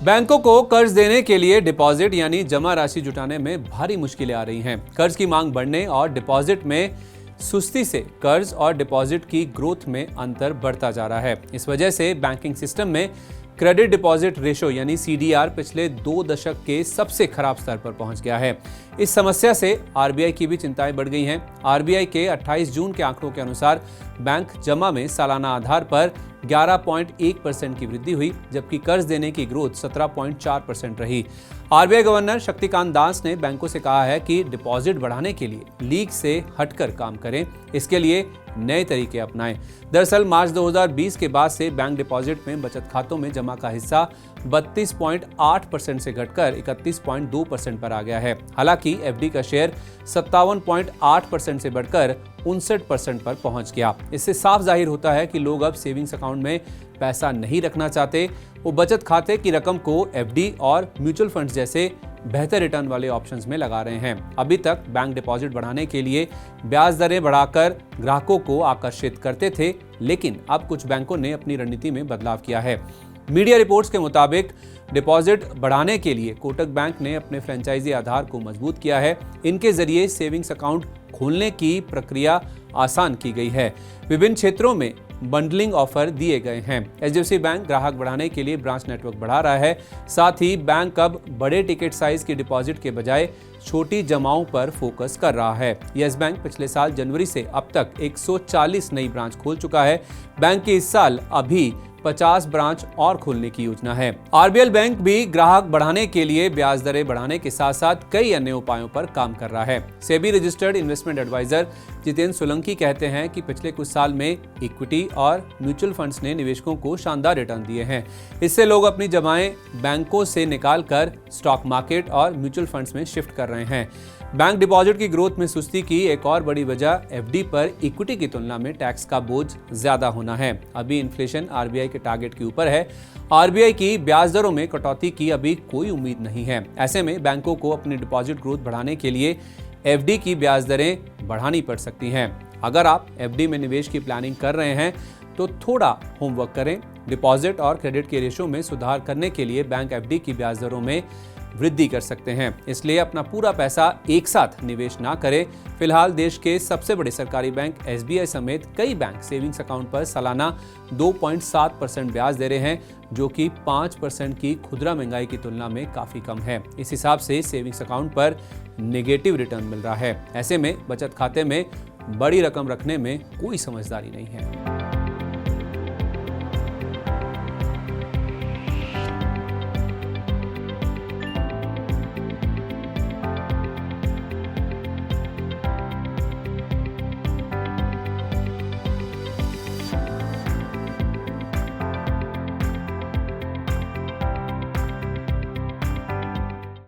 बैंकों को कर्ज देने के लिए डिपॉजिट यानी जमा राशि जुटाने में भारी मुश्किलें आ रही हैं। कर्ज की मांग बढ़ने और डिपॉजिट में सुस्ती से कर्ज और डिपॉजिट की ग्रोथ में अंतर बढ़ता जा रहा है। इस वजह से बैंकिंग सिस्टम में क्रेडिट डिपॉजिट रेशो यानी CDR पिछले 2 दशक के सबसे खराब स्तर पर पहुंच गया है। इस समस्या से RBI की भी चिंताएं बढ़ गई हैं। RBI के 28 जून के आंकड़ों के अनुसार बैंक जमा में सालाना आधार पर 11.1% की वृद्धि हुई, जबकि कर्ज देने की ग्रोथ 17.4% रही। RBI गवर्नर शक्तिकांत दास ने बैंकों से कहा है कि डिपॉजिट बढ़ाने के लिए लीक से हटकर काम करें, इसके लिए नए तरीके अपनाएं। दरअसल मार्च 2020 के बाद से बैंक डिपॉजिट में बचत खातों में जमा का हिस्सा 32.8% से घटकर 31.2% पर आ गया है। हालांकि FD का शेयर 57.8% से बढ़कर 59% पर पहुंच गया। इससे साफ जाहिर होता है कि लोग अब सेविंग्स अकाउंट में पैसा नहीं रखना चाहते, वो बचत खाते की रकम को FD और म्यूचुअल फंड्स जैसे बेहतर रिटर्न वाले ऑप्शंस में लगा रहे हैं। अभी तक बैंक डिपॉजिट बढ़ाने के लिए ब्याज दरें बढ़ाकर ग्राहकों को आकर्षित करते थे, लेकिन अब कुछ बैंकों ने अपनी रणनीति में बदलाव किया है। मीडिया रिपोर्ट्स के मुताबिक डिपॉजिट बढ़ाने के लिए कोटक बैंक ने अपने फ्रेंचाइजी आधार को मजबूत किया है। इनके जरिए सेविंग्स अकाउंट खोलने की प्रक्रिया आसान की गई है। विभिन्न क्षेत्रों में बंडलिंग ऑफर दिए गए हैं। HDFC बैंक ग्राहक बढ़ाने के लिए ब्रांच नेटवर्क बढ़ा रहा है। साथ ही बैंक अब बड़े टिकट साइज की डिपॉजिट के बजाय छोटी जमाओं पर फोकस कर रहा है। यस बैंक पिछले साल जनवरी से अब तक 140 नई ब्रांच खोल चुका है। बैंक की इस साल अभी 50 ब्रांच और खोलने की योजना है। RBL बैंक भी ग्राहक बढ़ाने के लिए ब्याज दरें बढ़ाने के साथ साथ कई अन्य उपायों पर काम कर रहा है। SEBI registered investment advisor Jitendra Solanki कहते हैं कि पिछले कुछ साल में इक्विटी और म्यूचुअल फंड्स ने निवेशकों को शानदार रिटर्न दिए हैं। इससे लोग अपनी जमाएं बैंकों से निकालकर स्टॉक मार्केट और म्यूचुअल फंड्स में शिफ्ट कर रहे हैं। बैंक डिपॉजिट की ग्रोथ में सुस्ती की एक और बड़ी वजह FD पर इक्विटी की तुलना में टैक्स का बोझ ज्यादा होना है। अभी इन्फ्लेशन RBI के टारगेट के ऊपर है। RBI की ब्याज दरों में कटौती की अभी कोई उम्मीद नहीं है। ऐसे में बैंकों को अपनी डिपॉजिट ग्रोथ बढ़ाने के लिए FD की ब्याज दरें बढ़ानी पड़ सकती हैं। अगर आप FD में निवेश की प्लानिंग कर रहे हैं तो थोड़ा होमवर्क करें। डिपॉजिट और क्रेडिट के रेशो में सुधार करने के लिए बैंक FD की ब्याज दरों में वृद्धि कर सकते हैं, इसलिए अपना पूरा पैसा एक साथ निवेश ना करें। फिलहाल देश के सबसे बड़े सरकारी बैंक SBI समेत कई बैंक सेविंग्स अकाउंट पर सालाना 2.7% ब्याज दे रहे हैं, जो कि 5% की खुदरा महंगाई की तुलना में काफी कम है। इस हिसाब से सेविंग्स अकाउंट पर नेगेटिव रिटर्न मिल रहा है। ऐसे में बचत खाते में बड़ी रकम रखने में कोई समझदारी नहीं है।